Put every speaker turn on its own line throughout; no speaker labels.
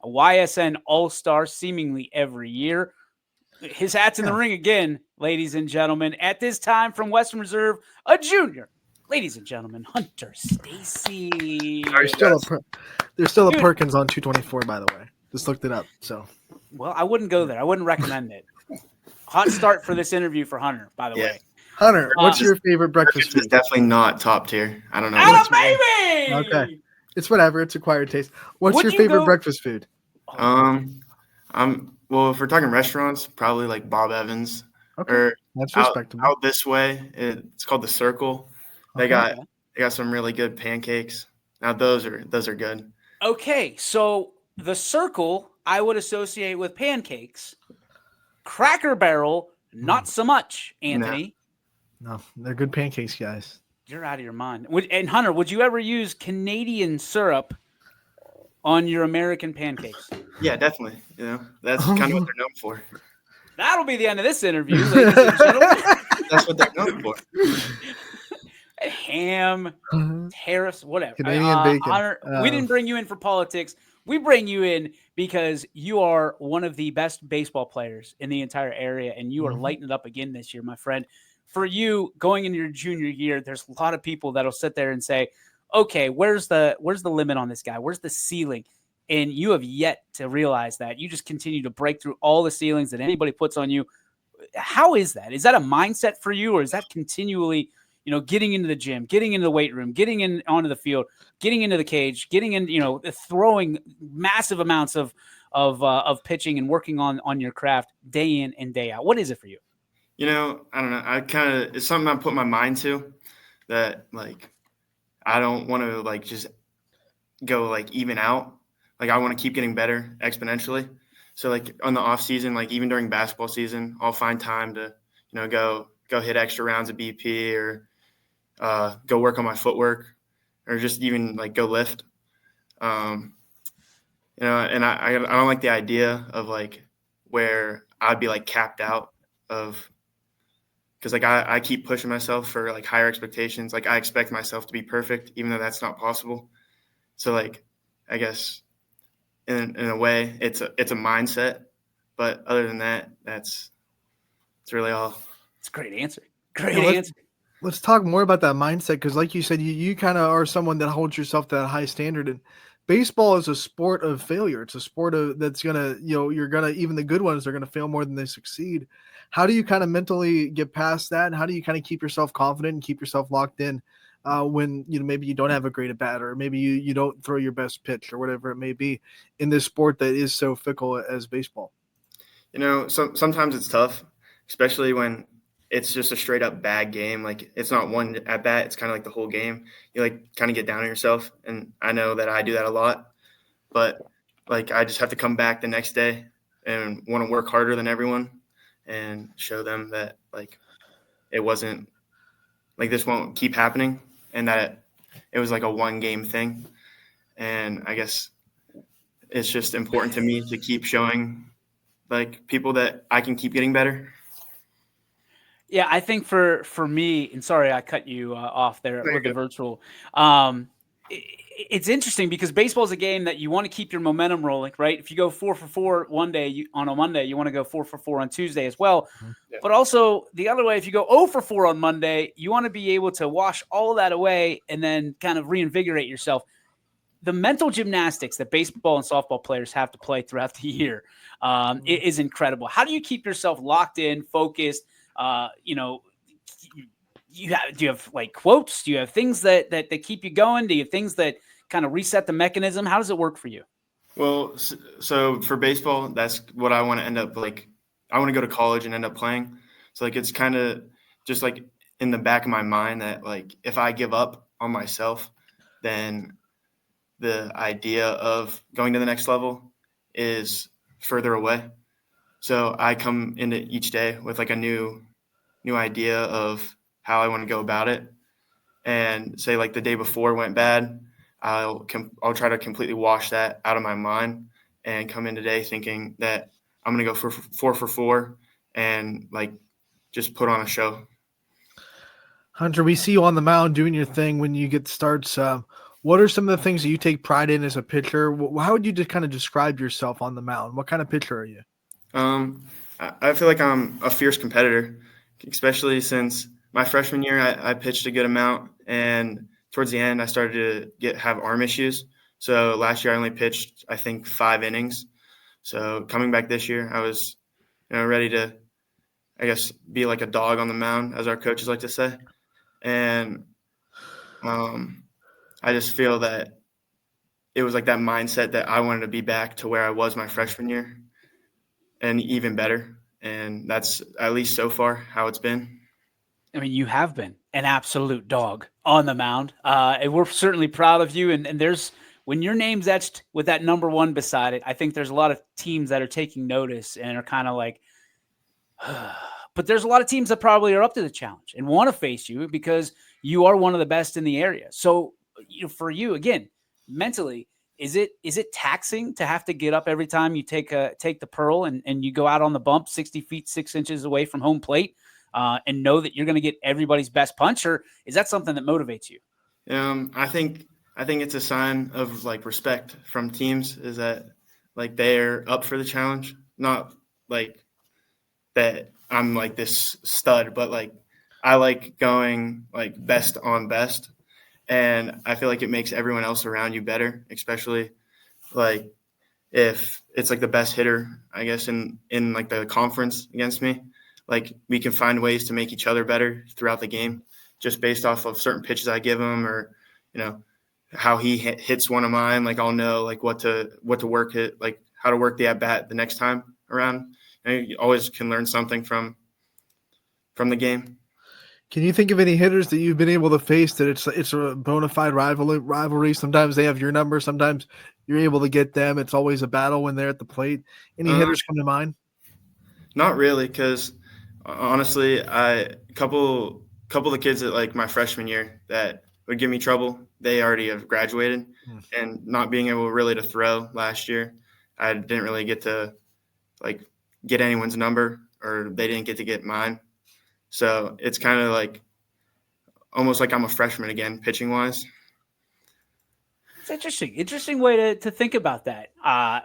a YSN All-Star seemingly every year. His hat's in the ring again, ladies and gentlemen. At this time from Western Reserve, a junior. Ladies and gentlemen, Hunter Stacy.
There's still a Perkins on 224, by the way. Just looked it up. So,
well, I wouldn't go there. I wouldn't recommend it. Hot start for this interview for Hunter, by the way.
Hunter, what's your favorite breakfast food?
It's definitely not top tier. I don't know.
Baby!
Okay. It's whatever. It's acquired taste. What's your favorite breakfast food?
Well, if we're talking restaurants, probably like Bob Evans.
Okay.
Or
that's respectable.
Out this way, it's called the Circle. They got some really good pancakes. Now those are good.
Okay, so the Circle I would associate with pancakes. Cracker Barrel, not so much, Anthony.
No, they're good pancakes, guys.
You're out of your mind. And Hunter, would you ever use Canadian syrup on your American pancakes?
Yeah, definitely. That's kind of what they're known for.
That'll be the end of this interview, ladies and gentlemen.
That's what they're known for.
Ham, tariffs, whatever.
Canadian bacon.
Hunter, we didn't bring you in for politics. We bring you in because you are one of the best baseball players in the entire area, and you are lighting it up again this year, my friend. For you, going into your junior year, there's a lot of people that'll sit there and say, okay, where's the limit on this guy? Where's the ceiling? And you have yet to realize that. You just continue to break through all the ceilings that anybody puts on you. How is that? Is that a mindset for you, or is that continually, getting into the gym, getting into the weight room, getting in onto the field, getting into the cage, getting in, throwing massive amounts of pitching and working on your craft day in and day out? What is it for you?
I don't know. It's something I put my mind to, that like I don't want to like just go like even out. Like I want to keep getting better exponentially. So like on the off season, like even during basketball season, I'll find time to, go hit extra rounds of BP, or go work on my footwork, or just even like go lift. And I don't like the idea of like where I'd be like capped out of, because like I keep pushing myself for like higher expectations. Like I expect myself to be perfect, even though that's not possible. So like, I guess in a way it's a mindset, but other than that, it's really all.
It's a great answer. Answer.
Let's talk more about that mindset, because like you said, you kind of are someone that holds yourself to that high standard, and baseball is a sport of failure. It's a sport that's gonna, even the good ones are gonna fail more than they succeed. How do you kind of mentally get past that? And how do you kind of keep yourself confident and keep yourself locked in when, maybe you don't have a great at bat, or maybe you don't throw your best pitch, or whatever it may be in this sport that is so fickle as baseball?
Sometimes it's tough, especially when it's just a straight up bad game. Like it's not one at bat. It's kind of like the whole game. You like kind of get down on yourself. And I know that I do that a lot, but like, I just have to come back the next day and want to work harder than everyone and show them that like, it wasn't like, this won't keep happening, and that it was like a 1-game thing. And I guess it's just important to me to keep showing like people that I can keep getting better.
Yeah, I think for me, and sorry I cut you off there with the virtual. It's interesting because baseball is a game that you want to keep your momentum rolling, right? If you go 4 for 4 one day on a Monday, you want to go 4 for 4 on Tuesday as well. Yeah. But also the other way, if you go 0 for 4 on Monday, you want to be able to wash all of that away and then kind of reinvigorate yourself. The mental gymnastics that baseball and softball players have to play throughout the year is incredible. How do you keep yourself locked in, focused? Do you have like quotes? Do you have things that keep you going? Do you have things that kind of reset the mechanism? How does it work for you?
Well, so for baseball, that's what I want to end up like. I want to go to college and end up playing. So like, it's kind of just like in the back of my mind that like, if I give up on myself, then the idea of going to the next level is further away. So I come into each day with like a new idea of how I want to go about it. And say like the day before went bad, I'll try to completely wash that out of my mind and come in today thinking that I'm going to go for 4 for 4 and like just put on a show.
Hunter, we see you on the mound doing your thing when you get starts. What are some of the things that you take pride in as a pitcher? How would you just kind of describe yourself on the mound? What kind of pitcher are you?
I feel like I'm a fierce competitor, especially since my freshman year I pitched a good amount, and towards the end I started to have arm issues. So last year I only pitched, I think, 5 innings. So coming back this year, I was, ready to, I guess, be like a dog on the mound, as our coaches like to say. And I just feel that it was like that mindset that I wanted to be back to where I was my freshman year and even better. And that's, at least so far, how it's been.
I mean, you have been an absolute dog on the mound. And we're certainly proud of you. And there's, when your name's etched with that number 1 beside it, I think there's a lot of teams that are taking notice and are kind of like, but there's a lot of teams that probably are up to the challenge and want to face you because you are one of the best in the area. So for you, again, mentally, is it taxing to have to get up every time you take the pearl and you go out on the bump 60 feet, 6 inches away from home plate and know that you're going to get everybody's best punch, or is that something that motivates you?
I think it's a sign of like respect from teams, is that like they're up for the challenge, not like that I'm like this stud, but like I like going like best on best. And I feel like it makes everyone else around you better, especially like if it's like the best hitter, I guess, in like the conference against me. Like we can find ways to make each other better throughout the game, just based off of certain pitches I give him, or how he hits one of mine. Like I'll know like what to work it, like how to work the at bat the next time around. You always can learn something from the game.
Can you think of any hitters that you've been able to face that it's a bona fide rivalry? Sometimes they have your number, sometimes you're able to get them. It's always a battle when they're at the plate. Any hitters come to mind?
Not really, because honestly, a couple of the kids that like my freshman year that would give me trouble, they already have graduated, and not being able really to throw last year, I didn't really get to like get anyone's number, or they didn't get to get mine. So it's kind of like almost like I'm a freshman again, pitching wise.
It's interesting way to think about that.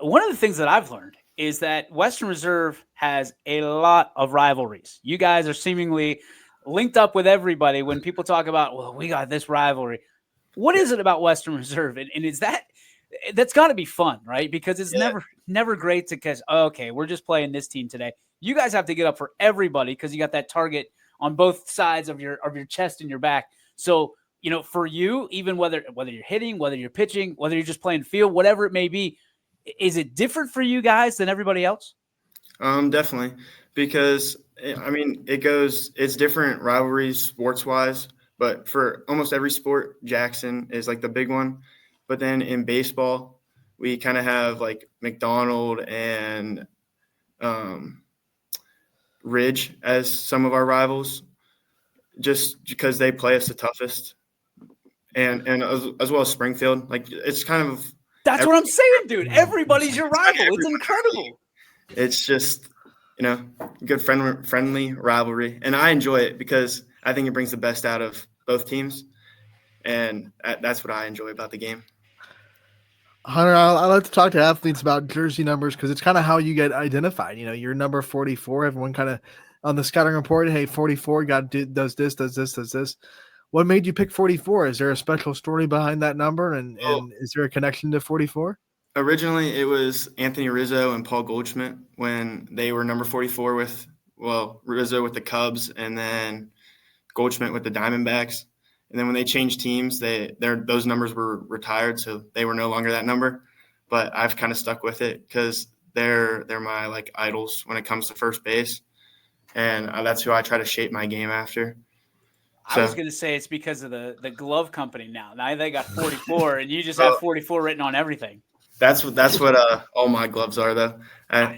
One of the things that I've learned is that Western Reserve has a lot of rivalries. You guys are seemingly linked up with everybody when people talk about, well, we got this rivalry. What is it about Western Reserve? And is that's got to be fun, right? Because it's never great to catch, okay, we're just playing this team today. You guys have to get up for everybody because you got that target on both sides of your chest and your back. So, for you, even whether you're hitting, whether you're pitching, whether you're just playing field, whatever it may be, is it different for you guys than everybody else?
Definitely, because I mean, it's different rivalries sports wise, but for almost every sport, Jackson is like the big one. But then in baseball, we kind of have like McDonald and Ridge as some of our rivals, just because they play us the toughest, and as well as Springfield. Like it's kind of
that's what I'm saying, dude. Everybody's your rival. It's incredible.
It's just good friendly rivalry, and I enjoy it because I think it brings the best out of both teams, and that's what I enjoy about the game.
Hunter, I like to talk to athletes about jersey numbers because it's kind of how you get identified. You're number 44. Everyone kind of on the scouting report, hey, 44 does this. What made you pick 44? Is there a special story behind that number, and is there a connection to 44?
Originally, it was Anthony Rizzo and Paul Goldschmidt when they were number 44 Rizzo with the Cubs and then Goldschmidt with the Diamondbacks. And then when they changed teams, those numbers were retired, so they were no longer that number. But I've kind of stuck with it because they're my like idols when it comes to first base, and that's who I try to shape my game after.
I was going to say it's because of the glove company now. Now they got 44, and you just have 44 written on everything.
That's what all my gloves are, though.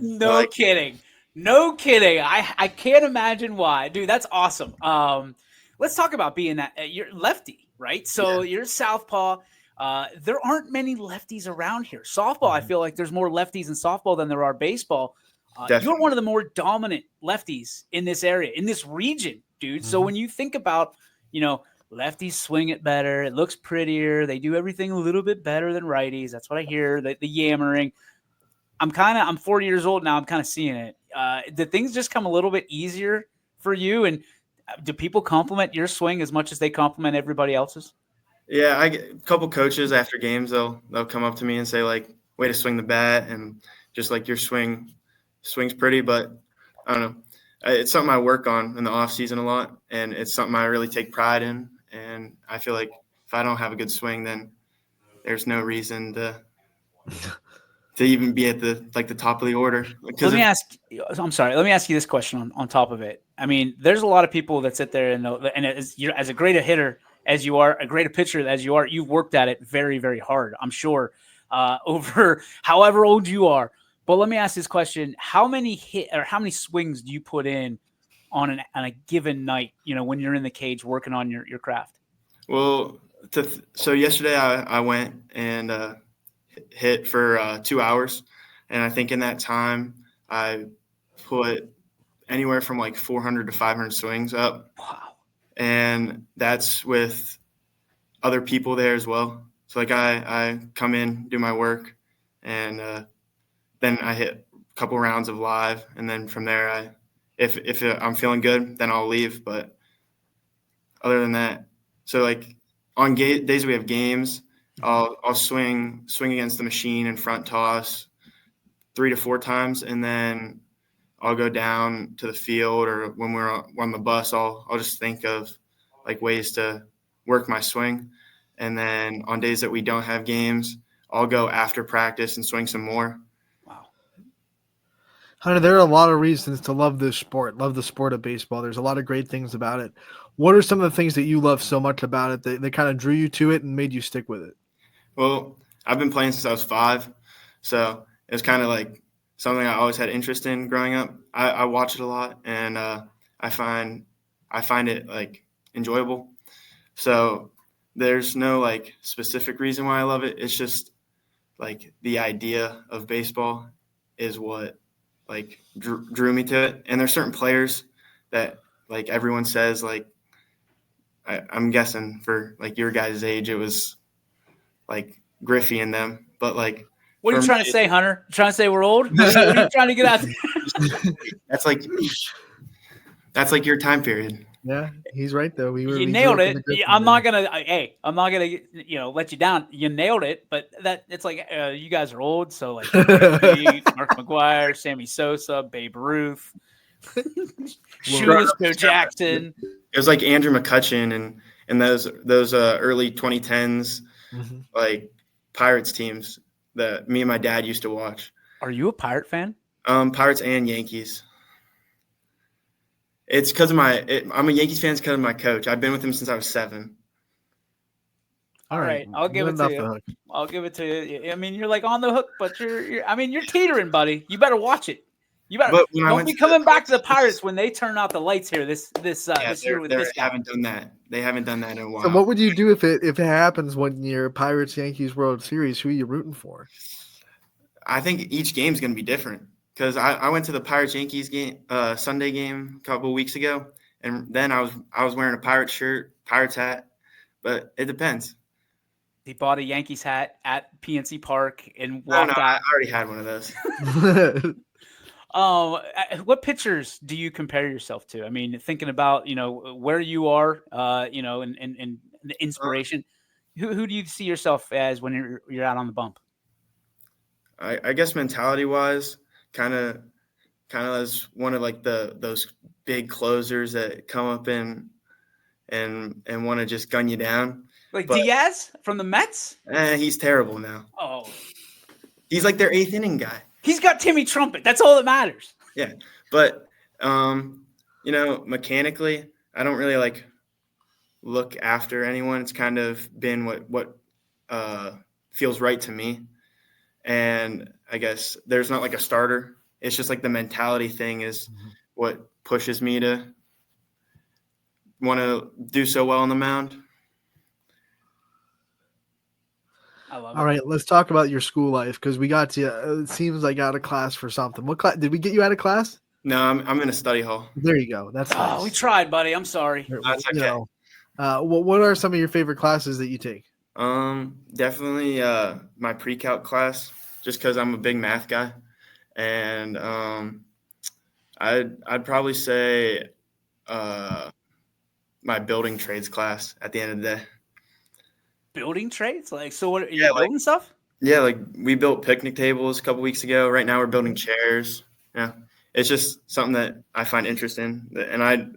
No kidding. I can't imagine why, dude. That's awesome. Let's talk about being that you're lefty, right? So you're southpaw. There aren't many lefties around here. Softball, I feel like there's more lefties in softball than there are baseball. You're one of the more dominant lefties in this area, in this region, dude. So when you think about, lefties swing it better. It looks prettier. They do everything a little bit better than righties. That's what I hear. The yammering. I'm 40 years old now. I'm kind of seeing it. Did things just come a little bit easier for you? And do people compliment your swing as much as they compliment everybody else's?
Yeah, I get a couple coaches after games. They'll come up to me and say like, "Way to swing the bat," and just like your swing's pretty. But I don't know. It's something I work on in the off season a lot, and it's something I really take pride in. And I feel like if I don't have a good swing, then there's no reason to even be at the top of the order.
Let me ask you this question on top of it. I mean, there's a lot of people that sit there and as a great a hitter as you are, a great a pitcher as you are, you've worked at it very, very hard, I'm sure, over however old you are. But let me ask this question: how many swings do you put in on a given night? When you're in the cage working on your craft.
Well, so yesterday I went and hit for 2 hours, and I think in that time I put anywhere from like 400 to 500 swings up.
Wow.
And that's with other people there as well. So like I come in, do my work, and then I hit a couple rounds of live, and then from there if I'm feeling good, then I'll leave. But other than that, so like on days we have games, I'll swing against the machine and front toss 3 to 4 times, and then I'll go down to the field, or when we're on the bus, I'll just think of like ways to work my swing. And then on days that we don't have games, I'll go after practice and swing some more.
Wow.
Hunter, there are a lot of reasons to love this sport, love the sport of baseball. There's a lot of great things about it. What are some of the things that you love so much about it that kind of drew you to it and made you stick with it?
Well, I've been playing since I was 5, so it was kind of like something I always had interest in growing up. I watch it a lot, and I find it like enjoyable. So there's no like specific reason why I love it. It's just like the idea of baseball is what like drew me to it. And there's certain players that like everyone says, like I'm guessing for like your guys' age, it was like Griffey and them, but like.
What are you trying to say, Hunter? You trying to say we're old? What are you trying to get out there?
That's like your time period.
Yeah, he's right though.
You nailed it. I'm not gonna let you down. You nailed it, but it's like you guys are old, so like Mark McGwire, Sammy Sosa, Babe Ruth, Shoeless Joe Jackson.
It was like Andrew McCutchen and those early 2010s like Pirates teams that me and my dad used to watch.
Are you a Pirate fan?
Pirates and Yankees. It's because of I'm a Yankees fan because of my coach. I've been with him since I was 7.
All right. I'll give it to you. I'll give it to you. I mean, you're like on the hook, but you're teetering, buddy. You better watch it. You better don't be coming back to the Pirates when they turn out the lights here this year with this guy.
Haven't done that. They haven't done that in a while.
So what would you do if it happens one year, Pirates Yankees World Series? Who are you rooting for?
I think each game's going to be different because I went to the Pirates Yankees game Sunday game a couple of weeks ago, and then I was wearing a Pirates shirt, Pirates hat, but it depends.
He bought a Yankees hat at PNC Park and
walked out. I already had one of those.
What pitchers do you compare yourself to? I mean, thinking about, where you are, and the inspiration, who do you see yourself as when you're out on the bump?
I guess mentality wise, kind of as one of like those big closers that come up and want to just gun you down.
Like Diaz from the Mets?
He's terrible now.
Oh,
he's like their 8th inning guy.
He's got Timmy Trumpet. That's all that matters.
Yeah. But, mechanically, I don't really like look after anyone. It's kind of been what feels right to me. And I guess there's not like a starter. It's just like the mentality thing is what pushes me to want to do so well on the mound.
I love
All right, let's talk about your school life because we got you. It seems like out of class for something. What class did we get you out of class?
No, I'm in a study hall.
There you go. That's nice.
We tried, buddy. I'm sorry.
That's okay.
What are some of your favorite classes that you take?
Definitely my pre-calc class, just because I'm a big math guy, and I'd probably say my building trades class at the end of the day.
Building trades? Like, so what are
Yeah,
you building stuff?
Yeah, like we built picnic tables a couple weeks ago. Right now we're building chairs. Yeah, it's just something that I find interesting, and I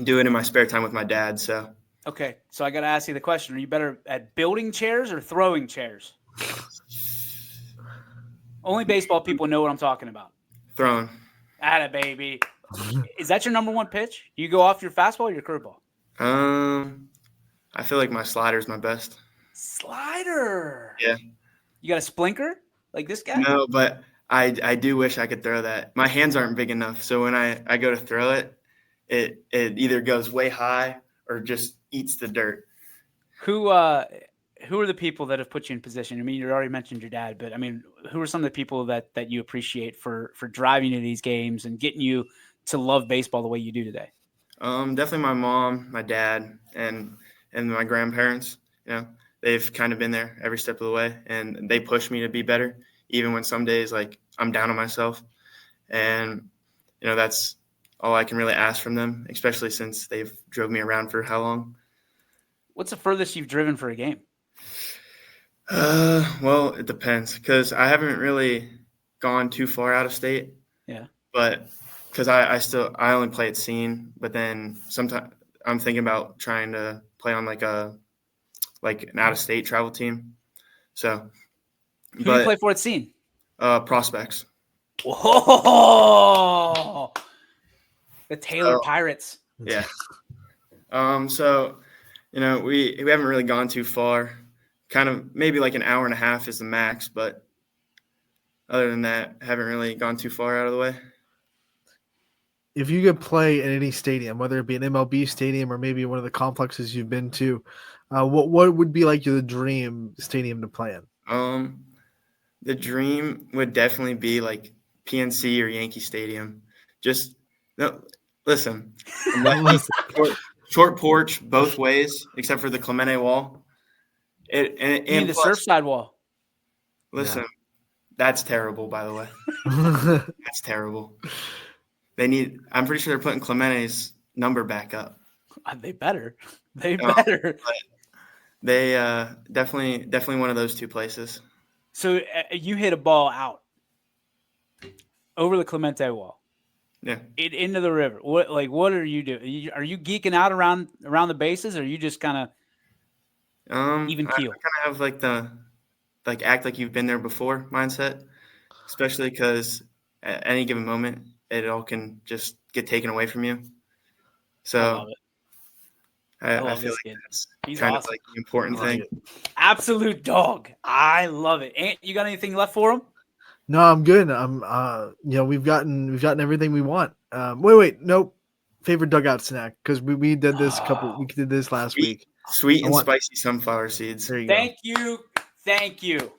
do it in my spare time with my dad. So
Okay, so I got to ask you the question: are you better at building chairs or throwing chairs? Only baseball people know what I'm talking about.
throwing.
Atta baby. Is that your number one pitch? You go off your fastball or your curveball?
I feel like my slider is my best.
Slider.
Yeah.
You got a splinker like this guy?
No, but I do wish I could throw that. My hands aren't big enough, so when I go to throw it, it either goes way high or just eats the dirt.
Who are the people that have put you in position? I mean, you already mentioned your dad, but I mean, who are some of the people that you appreciate for driving you to these games and getting you to love baseball the way you do today?
Definitely my mom, my dad, and my grandparents. You know, they've kind of been there every step of the way, and they push me to be better, even when some days like I'm down on myself. And you know, that's all I can really ask from them, especially since they've drove me around for how long?
What's the furthest you've driven for a game?
Well, it depends because I haven't really gone too far out of state.
Yeah.
But because I only play at Scene, but then sometimes I'm thinking about trying to play on like an out of state travel team. So,
Who do you play for at Scene?
Prospects.
Whoa! The Taylor Pirates.
Yeah. So, you know, we haven't really gone too far. Kind of maybe like an hour and a half is the max, but other than that, haven't really gone too far out of the way.
If you could play in any stadium, whether it be an MLB stadium or maybe one of the complexes you've been to, what would be like the dream stadium to play in?
The dream would definitely be like PNC or Yankee Stadium. Just no, listen. Short porch both ways, except for the Clemente wall. And
the Surfside wall.
Listen, that's terrible. By the way, that's terrible. I'm pretty sure they're putting Clemente's number back up.
They better. They better.
They definitely one of those two places.
So you hit a ball out over the Clemente wall.
Yeah.
Into the river. What are you doing? Are you geeking out around the bases, or are you just kind of even keel?
I kind of have act like you've been there before mindset, especially because at any given moment it all can just get taken away from you. So I feel like that's kind of like the important thing.
Absolute
dog. I love it. Ant, you got anything left for him?
No, I'm good. I'm we've gotten everything we want. Nope. Favorite dugout snack, because we did this we did this last week.
Sweet and spicy sunflower seeds.
There you
go. Thank you.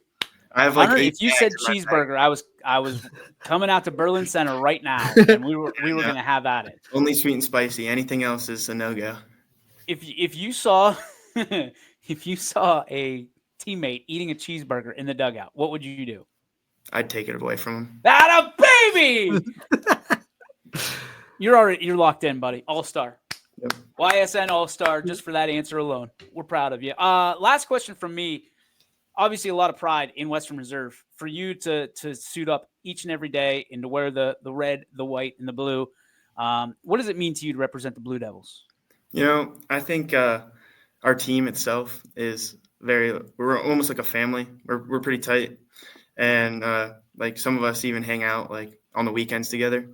I have
Hunter, if you said cheeseburger, I was coming out to Berlin Center right now, and we were gonna have at it.
Only sweet and spicy. Anything else is a no-go.
If you saw if you saw a teammate eating a cheeseburger in the dugout, what would you do?
I'd take it away from him.
That a baby! You're locked in, buddy. All-star.
Yep.
YSN All-Star, just for that answer alone. We're proud of you. Last question from me. Obviously, a lot of pride in Western Reserve. For you to suit up each and every day and to wear the red, the white, and the blue, what does it mean to you to represent the Blue Devils?
You know, I think our team itself is we're almost like a family. We're pretty tight. And like some of us even hang out like on the weekends together.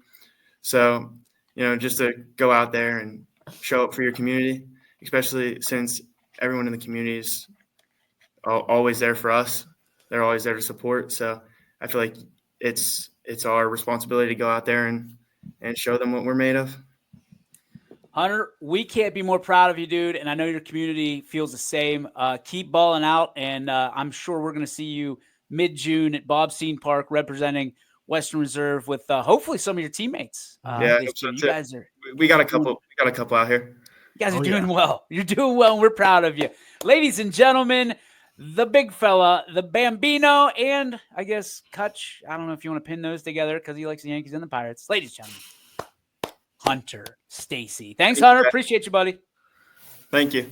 So, you know, just to go out there and show up for your community, especially since everyone in the community is always there for us. They're always there to support. So I feel like it's our responsibility to go out there and show them what we're made of.
Hunter, we can't be more proud of you, dude. And I know your community feels the same. Keep balling out. And I'm sure we're going to see you mid-June at Bob Scene Park representing Western Reserve with hopefully some of your teammates.
Yeah,
you guys are.
We got a couple out here.
You guys are
Oh,
doing
yeah.
well. You're doing well, and we're proud of you. Ladies and gentlemen, the big fella, the Bambino, and I guess Kutch. I don't know if you want to pin those together because he likes the Yankees and the Pirates. Ladies and gentlemen, Hunter Stacy. Thanks, Hunter. Appreciate you, buddy.
Thank you.